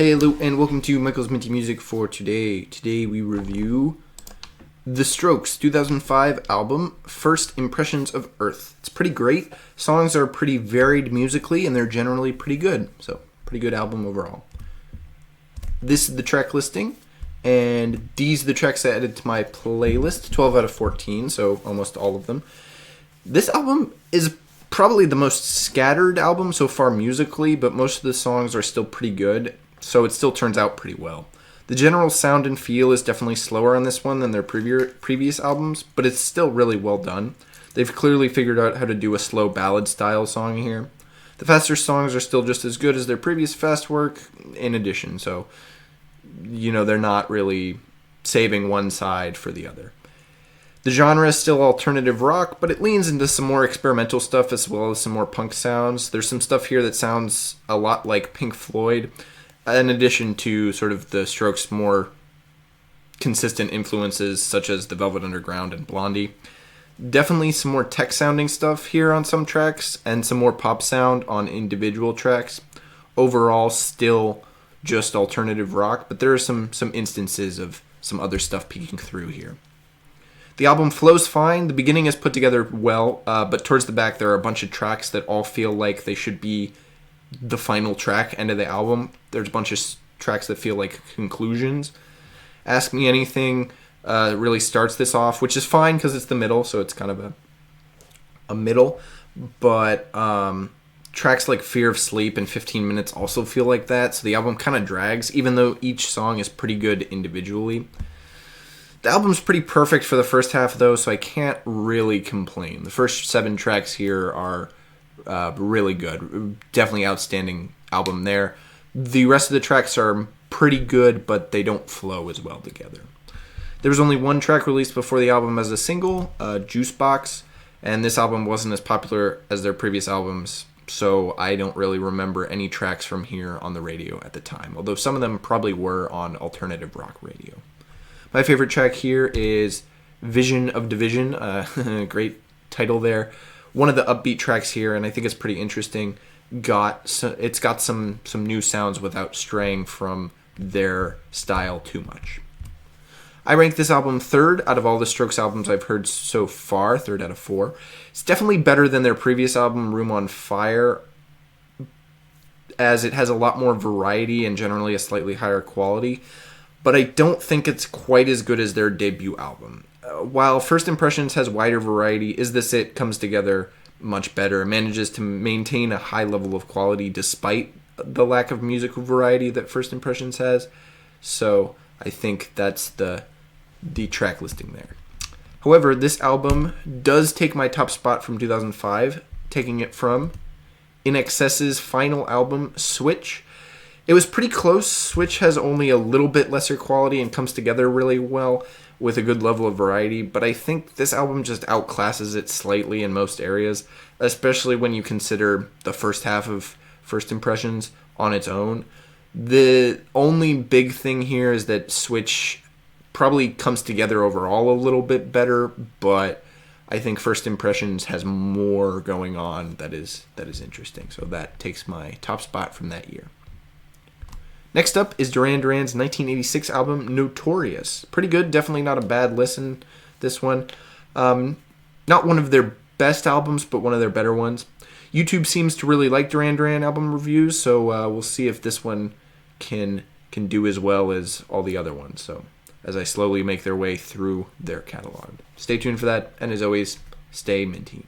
Hey, hello, and welcome to Michael's Minty Music for today. Today we review The Strokes' 2005 album, First Impressions of Earth. It's pretty great. Songs are pretty varied musically, and they're generally pretty good. So, pretty good album overall. This is the track listing, and these are the tracks I added to my playlist, 12 out of 14, so almost all of them. This album is probably the most scattered album so far musically, but most of the songs are still pretty good, so it still turns out pretty well. The general sound and feel is definitely slower on this one than their previous albums, but it's still really well done. They've clearly figured out how to do a slow ballad style song here. The faster songs are still just as good as their previous fast work in addition, so they're not really saving one side for the other. The genre is still alternative rock, but it leans into some more experimental stuff as well as some more punk sounds. There's some stuff here that sounds a lot like Pink Floyd, in addition to sort of the Strokes' more consistent influences such as the Velvet Underground and Blondie. Definitely some more tech-sounding stuff here on some tracks, and some more pop sound on individual tracks. Overall, still just alternative rock, but there are some instances of some other stuff peeking through here. The album flows fine. The beginning is put together well, but towards the back there are a bunch of tracks that all feel like they should be the final track, end of the album. There's a bunch of tracks that feel like conclusions. Ask Me Anything really starts this off, which is fine because it's the middle, so it's kind of a middle. But tracks like Fear of Sleep and 15 Minutes also feel like that, so the album kind of drags, even though each song is pretty good individually. The album's pretty perfect for the first half, though, so I can't really complain. The first 7 tracks here are really good. Definitely outstanding album there. The rest of the tracks are pretty good, but they don't flow as well together. There was only one track released before the album as a single, Juice Box, and this album wasn't as popular as their previous albums, so I don't really remember any tracks from here on the radio at the time, although some of them probably were on alternative rock radio. My favorite track here is Vision of Division. Great title there. One of the upbeat tracks here, and I think it's pretty interesting. It's got some new sounds without straying from their style too much. I rank this album third out of all the Strokes albums I've heard so far, 3rd out of 4. It's definitely better than their previous album, Room on Fire, as it has a lot more variety and generally a slightly higher quality. But I don't think it's quite as good as their debut album. While First Impressions has wider variety, Is This It comes together much better, manages to maintain a high level of quality despite the lack of musical variety that First Impressions has. So I think that's the track listing there. However, this album does take my top spot from 2005, taking it from INXS's final album, Switch. It was pretty close. Switch has only a little bit lesser quality and comes together really well with a good level of variety, but I think this album just outclasses it slightly in most areas, especially when you consider the first half of First Impressions on its own. The only big thing here is that Switch probably comes together overall a little bit better, but I think First Impressions has more going on that is interesting, so that takes my top spot from that year. Next up is Duran Duran's 1986 album, Notorious. Pretty good, definitely not a bad listen, this one. Not one of their best albums, but one of their better ones. YouTube seems to really like Duran Duran album reviews, so we'll see if this one can do as well as all the other ones, so as I slowly make their way through their catalog. Stay tuned for that, and as always, stay minty.